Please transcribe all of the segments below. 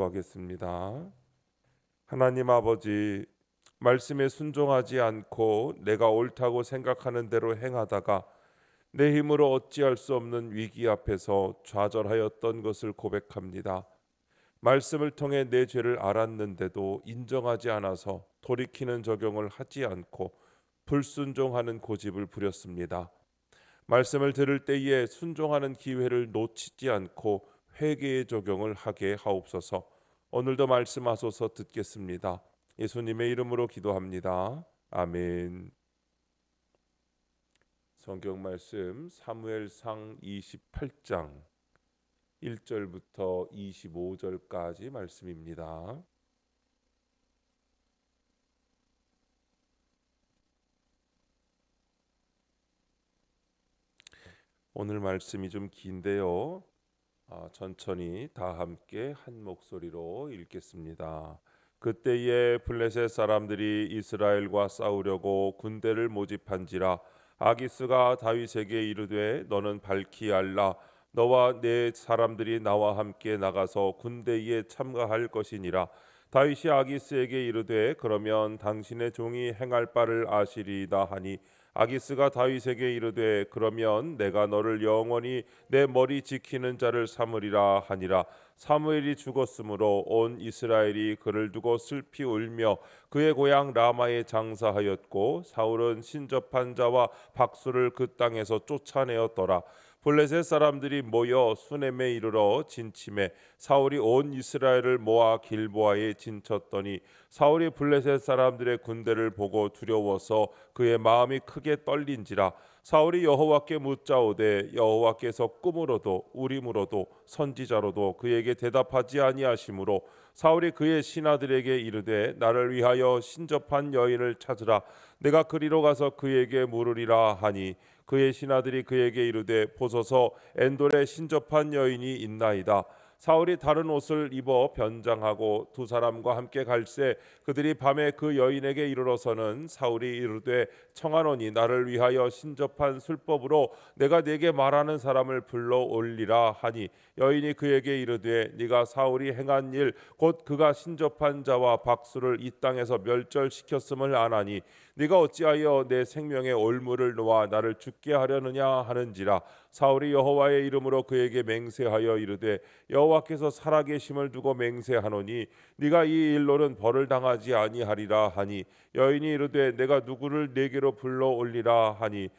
기도하겠습니다. 하나님 아버지, 말씀에 순종하지 않고 내가 옳다고 생각하는 대로 행하다가 내 힘으로 어찌할 수 없는 위기 앞에서 좌절하였던 것을 고백합니다. 말씀을 통해 내 죄를 알았는데도 인정하지 않아서 돌이키는 적용을 하지 않고 불순종하는 고집을 부렸습니다. 말씀을 들을 때에 순종하는 기회를 놓치지 않고 회개의 적용을 하게 하옵소서. 오늘도 말씀하소서. 듣겠습니다. 예수님의 이름으로 기도합니다. 아멘. 성경 말씀 사무엘상 28장 1절부터 25절까지 말씀입니다. 오늘 말씀이 좀 긴데요. 천천히 다 함께 한 목소리로 읽겠습니다. 그때에 블레셋 사람들이 이스라엘과 싸우려고 군대를 모집한지라 아기스가 다윗에게 이르되 너는 밝히 알라 너와 내 사람들이 나와 함께 나가서 군대에 참가할 것이니라. 다윗이 아기스에게 이르되 그러면 당신의 종이 행할 바를 아시리이다 하니 아기스가 다윗에게 이르되 그러면 내가 너를 영원히 내 머리 지키는 자를 삼으리라 하니라. 사무엘이 죽었으므로 온 이스라엘이 그를 두고 슬피 울며 그의 고향 라마에 장사하였고 사울은 신접한 자와 박수를 그 땅에서 쫓아내었더라. 블레셋 사람들이 모여 수넴에 이르러 진침해 사울이 온 이스라엘을 모아 길보아에 진쳤더니 사울이 블레셋 사람들의 군대를 보고 두려워서 그의 마음이 크게 떨린지라. 사울이 여호와께 묻자오되 여호와께서 꿈으로도 우림으로도 선지자로도 그에게 대답하지 아니하시므로 사울이 그의 신하들에게 이르되 나를 위하여 신접한 여인을 찾으라. 내가 그리로 가서 그에게 물으리라 하니 그의 신하들이 그에게 이르되 보소서 엔돌에 신접한 여인이 있나이다. 사울이 다른 옷을 입어 변장하고 두 사람과 함께 갈새 그들이 밤에 그 여인에게 이르러서는 사울이 이르되 청하노니 나를 위하여 신접한 술법으로 내가 네게 말하는 사람을 불러 올리라 하니 여인이 그에게 이르되 네가 사울이 행한 일 곧 그가 신접한 자와 박수를 이 땅에서 멸절시켰음을 아나니 네가 어찌하여 내 생명의 올무를 놓아 나를 죽게 하려느냐 하는지라. 사울이 여호와의 이름으로 그에게 맹세하여 이르되 여호와께서 살아계심을 두고 맹세하노니 네가 이 일로는 벌을 당하지 아니하리라 하니 여인이 이르되 내가 누구를 네게로 불러 올리라 하니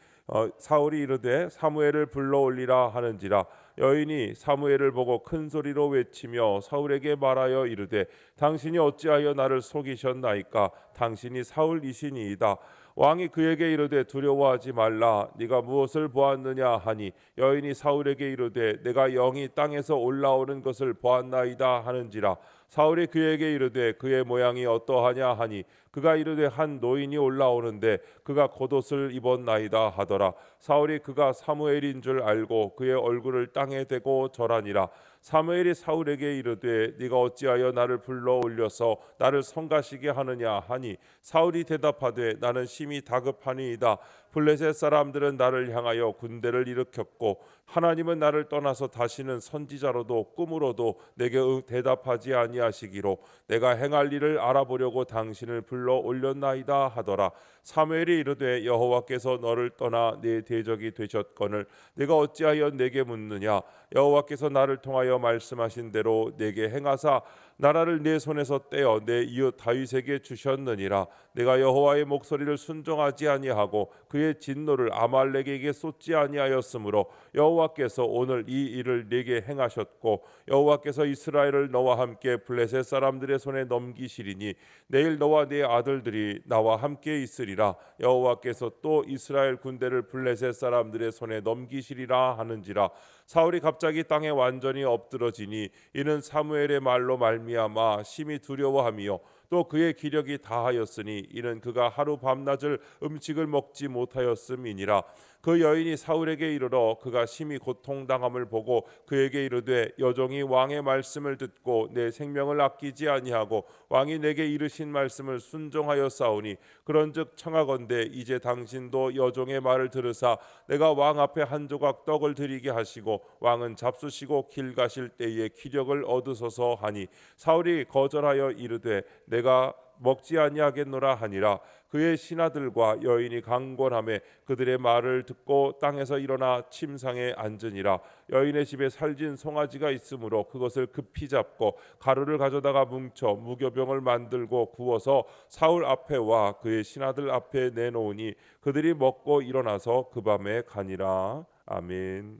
사울이 이르되 사무엘을 불러 올리라 하는지라. 여인이 사무엘을 보고 큰 소리로 외치며 사울에게 말하여 이르되 당신이 어찌하여 나를 속이셨나이까. 당신이 사울이시니이다. 왕이 그에게 이르되 두려워하지 말라. 네가 무엇을 보았느냐 하니 여인이 사울에게 이르되 내가 영이 땅에서 올라오는 것을 보았나이다 하는지라. 사울이 그에게 이르되 그의 모양이 어떠하냐 하니 그가 이르되 한 노인이 올라오는데 그가 겉옷을 입었나이다 하더라. 사울이 그가 사무엘인 줄 알고 그의 얼굴을 땅에 대고 절하니라. 사무엘이 사울에게 이르되 네가 어찌하여 나를 불러 올려서 나를 성가시게 하느냐 하니 사울이 대답하되 나는 심히 다급하니이다. 블레셋 사람들은 나를 향하여 군대를 일으켰고 하나님은 나를 떠나서 다시는 선지자로도 꿈으로도 내게 대답하지 아니하시기로 내가 행할 일을 알아보려고 당신을 불러 올렸나이다 하더라. 사무엘이 이르되 여호와께서 너를 떠나 내 대적이 되셨거늘 내가 어찌하여 내게 묻느냐. 여호와께서 나를 통하여 말씀하신 대로 내게 행하사 나라를 내 손에서 떼어 내 이웃 다윗에게 주셨느니라. 내가 여호와의 목소리를 순종하지 아니하고 그의 진노를 아말렉에게 쏟지 아니하였으므로 여호와께서 오늘 이 일을 내게 행하셨고 여호와께서 이스라엘을 너와 함께 블레셋 사람들의 손에 넘기시리니 내일 너와 네 아들들이 나와 함께 있으리라. 여호와께서 또 이스라엘 군대를 블레셋 사람들의 손에 넘기시리라 하는지라. 사울이 갑자기 땅에 완전히 엎드러지니 이는 사무엘의 말로 말미암아 심히 두려워하며 또 그의 기력이 다하였으니 이는 그가 하루 밤낮을 음식을 먹지 못하였음이니라. 그 여인이 사울에게 이르러 그가 심히 고통당함을 보고 그에게 이르되 여종이 왕의 말씀을 듣고 내 생명을 아끼지 아니하고 왕이 내게 이르신 말씀을 순종하여 싸우니 그런즉 청하건대 이제 당신도 여종의 말을 들으사 내가 왕 앞에 한 조각 떡을 드리게 하시고 왕은 잡수시고 길 가실 때에 기력을 얻으소서 하니 사울이 거절하여 이르되 내가 먹지 아니하겠노라 하니라. 그의 신하들과 여인이 강권하매 그들의 말을 듣고 땅에서 일어나 침상에 앉으니라. 여인의 집에 살진 송아지가 있으므로 그것을 급히 잡고 가루를 가져다가 뭉쳐 무교병을 만들고 구워서 사울 앞에와 그의 신하들 앞에 내놓으니 그들이 먹고 일어나서 그 밤에 가니라. 아멘.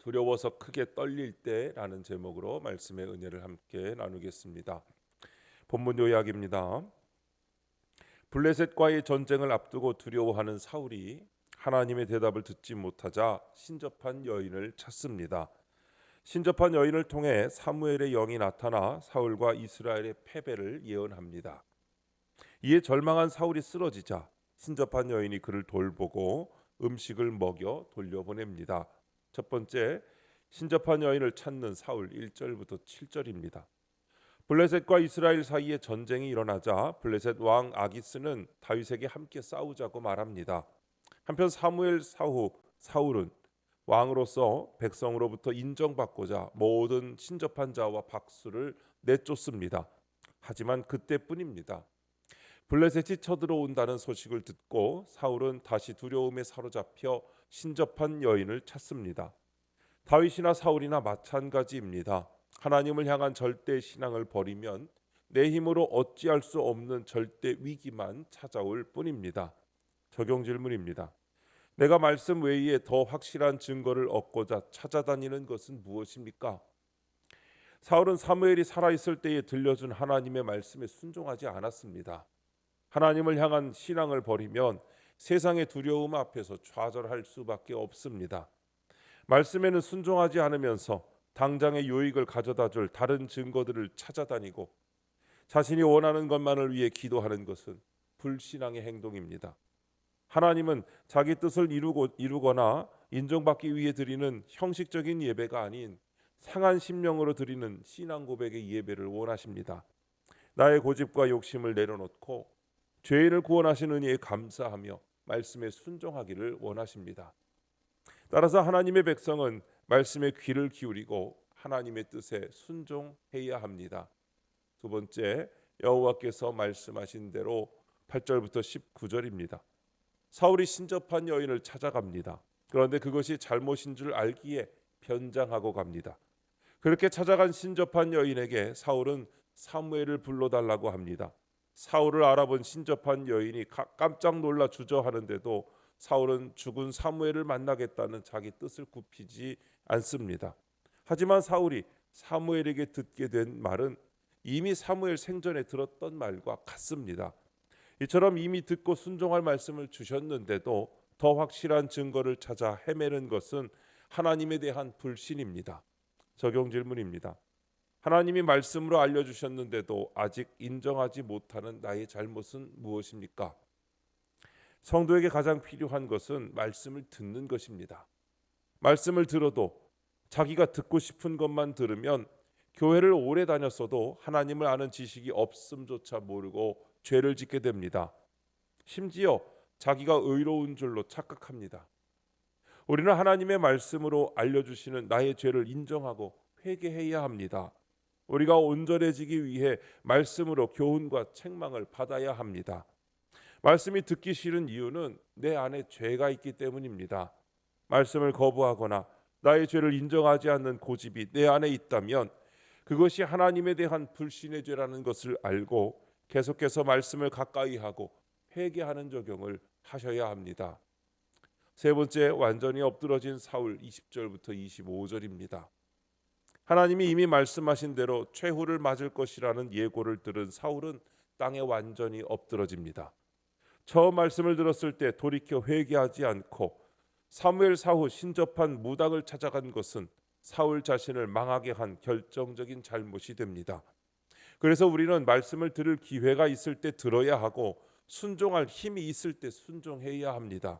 두려워서 크게 떨릴 때라는 제목으로 말씀의 은혜를 함께 나누겠습니다. 본문 요약입니다. 블레셋과의 전쟁을 앞두고 두려워하는 사울이 하나님의 대답을 듣지 못하자 신접한 여인을 찾습니다. 신접한 여인을 통해 사무엘의 영이 나타나 사울과 이스라엘의 패배를 예언합니다. 이에 절망한 사울이 쓰러지자 신접한 여인이 그를 돌보고 음식을 먹여 돌려보냅니다. 첫 번째, 신접한 여인을 찾는 사울 1절부터 7절입니다. 블레셋과 이스라엘 사이에 전쟁이 일어나자 블레셋 왕 아기스는 다윗에게 함께 싸우자고 말합니다. 한편 사무엘 사후 사울은 왕으로서 백성으로부터 인정받고자 모든 신접한 자와 박수를 내쫓습니다. 하지만 그때뿐입니다. 블레셋이 쳐들어온다는 소식을 듣고 사울은 다시 두려움에 사로잡혀 신접한 여인을 찾습니다. 다윗이나 사울이나 마찬가지입니다. 하나님을 향한 절대 신앙을 버리면 내 힘으로 어찌할 수 없는 절대 위기만 찾아올 뿐입니다. 적용 질문입니다. 내가 말씀 외에 더 확실한 증거를 얻고자 찾아다니는 것은 무엇입니까? 사울은 사무엘이 살아있을 때에 들려준 하나님의 말씀에 순종하지 않았습니다. 하나님을 향한 신앙을 버리면 세상의 두려움 앞에서 좌절할 수밖에 없습니다. 말씀에는 순종하지 않으면서 당장의 유익을 가져다 줄 다른 증거들을 찾아다니고 자신이 원하는 것만을 위해 기도하는 것은 불신앙의 행동입니다. 하나님은 자기 뜻을 이루거나 인정받기 위해 드리는 형식적인 예배가 아닌 상한 심령으로 드리는 신앙 고백의 예배를 원하십니다. 나의 고집과 욕심을 내려놓고 죄인을 구원하신 은혜에 감사하며 말씀에 순종하기를 원하십니다. 따라서 하나님의 백성은 말씀에 귀를 기울이고 하나님의 뜻에 순종해야 합니다. 두 번째, 여호와께서 말씀하신 대로 8절부터 19절입니다. 사울이 신접한 여인을 찾아갑니다. 그런데 그것이 잘못인 줄 알기에 변장하고 갑니다. 그렇게 찾아간 신접한 여인에게 사울은 사무엘을 불러달라고 합니다. 사울을 알아본 신접한 여인이 깜짝 놀라 주저하는데도 사울은 죽은 사무엘을 만나겠다는 자기 뜻을 굽히지 않습니다. 하지만 사울이 사무엘에게 듣게 된 말은 이미 사무엘 생전에 들었던 말과 같습니다. 이처럼 이미 듣고 순종할 말씀을 주셨는데도 더 확실한 증거를 찾아 헤매는 것은 하나님에 대한 불신입니다. 적용 질문입니다. 하나님이 말씀으로 알려주셨는데도 아직 인정하지 못하는 나의 잘못은 무엇입니까? 성도에게 가장 필요한 것은 말씀을 듣는 것입니다. 말씀을 들어도 자기가 듣고 싶은 것만 들으면 교회를 오래 다녔어도 하나님을 아는 지식이 없음조차 모르고 죄를 짓게 됩니다. 심지어 자기가 의로운 줄로 착각합니다. 우리는 하나님의 말씀으로 알려주시는 나의 죄를 인정하고 회개해야 합니다. 우리가 온전해지기 위해 말씀으로 교훈과 책망을 받아야 합니다. 말씀이 듣기 싫은 이유는 내 안에 죄가 있기 때문입니다. 말씀을 거부하거나 나의 죄를 인정하지 않는 고집이 내 안에 있다면 그것이 하나님에 대한 불신의 죄라는 것을 알고 계속해서 말씀을 가까이 하고 회개하는 적용을 하셔야 합니다. 세 번째, 완전히 엎드러진 사울 20절부터 25절입니다. 하나님이 이미 말씀하신 대로 최후를 맞을 것이라는 예고를 들은 사울은 땅에 완전히 엎드러집니다. 처음 말씀을 들었을 때 돌이켜 회개하지 않고 사무엘 사후 신접한 무당을 찾아간 것은 사울 자신을 망하게 한 결정적인 잘못이 됩니다. 그래서 우리는 말씀을 들을 기회가 있을 때 들어야 하고 순종할 힘이 있을 때 순종해야 합니다.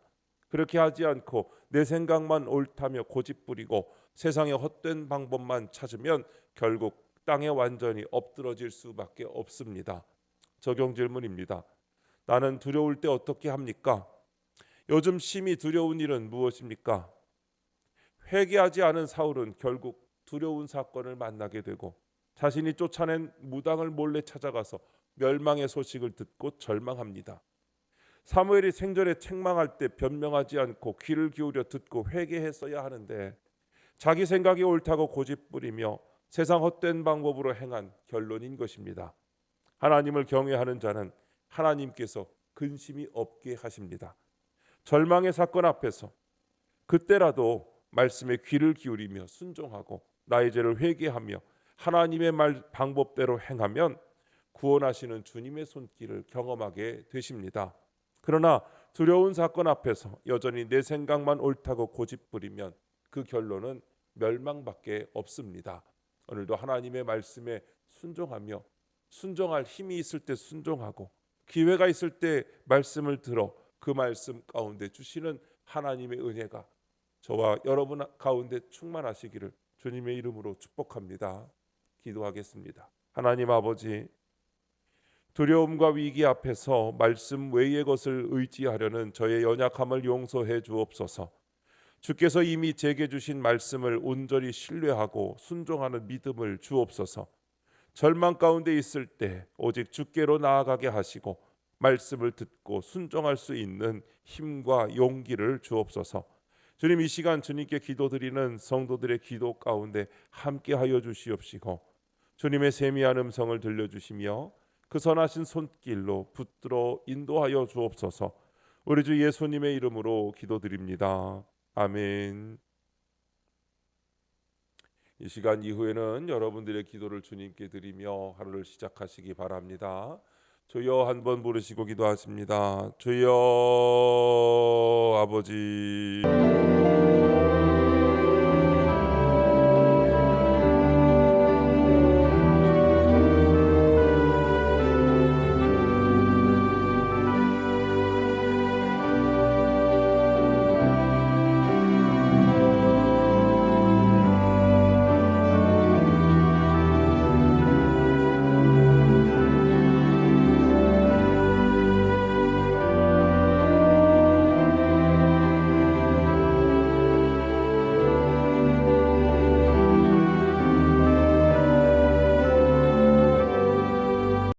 그렇게 하지 않고 내 생각만 옳다며 고집부리고 세상의 헛된 방법만 찾으면 결국 땅에 완전히 엎드러질 수밖에 없습니다. 적용 질문입니다. 나는 두려울 때 어떻게 합니까? 요즘 심히 두려운 일은 무엇입니까? 회개하지 않은 사울은 결국 두려운 사건을 만나게 되고 자신이 쫓아낸 무당을 몰래 찾아가서 멸망의 소식을 듣고 절망합니다. 사무엘이 생전에 책망할 때 변명하지 않고 귀를 기울여 듣고 회개했어야 하는데 자기 생각이 옳다고 고집부리며 세상 헛된 방법으로 행한 결론인 것입니다. 하나님을 경외하는 자는 하나님께서 근심이 없게 하십니다. 절망의 사건 앞에서 그때라도 말씀에 귀를 기울이며 순종하고 나의 죄를 회개하며 하나님의 말 방법대로 행하면 구원하시는 주님의 손길을 경험하게 되십니다. 그러나 두려운 사건 앞에서 여전히 내 생각만 옳다고 고집부리면 그 결론은 멸망밖에 없습니다. 오늘도 하나님의 말씀에 순종하며 순종할 힘이 있을 때 순종하고 기회가 있을 때 말씀을 들어 그 말씀 가운데 주시는 하나님의 은혜가 저와 여러분 가운데 충만하시기를 주님의 이름으로 축복합니다. 기도하겠습니다. 하나님 아버지, 두려움과 위기 앞에서 말씀 외의 것을 의지하려는 저의 연약함을 용서해 주옵소서. 주께서 이미 제게 주신 말씀을 온전히 신뢰하고 순종하는 믿음을 주옵소서. 절망 가운데 있을 때 오직 주께로 나아가게 하시고 말씀을 듣고 순종할 수 있는 힘과 용기를 주옵소서. 주님, 이 시간 주님께 기도드리는 성도들의 기도 가운데 함께하여 주시옵시고 주님의 세미한 음성을 들려주시며 그 선하신 손길로 붙들어 인도하여 주옵소서. 우리 주 예수님의 이름으로 기도드립니다. 아멘. 이 시간 이후에는 여러분들의 기도를 주님께 드리며 하루를 시작하시기 바랍니다. 주여 한번 부르시고 기도하십니다. 주여 아버지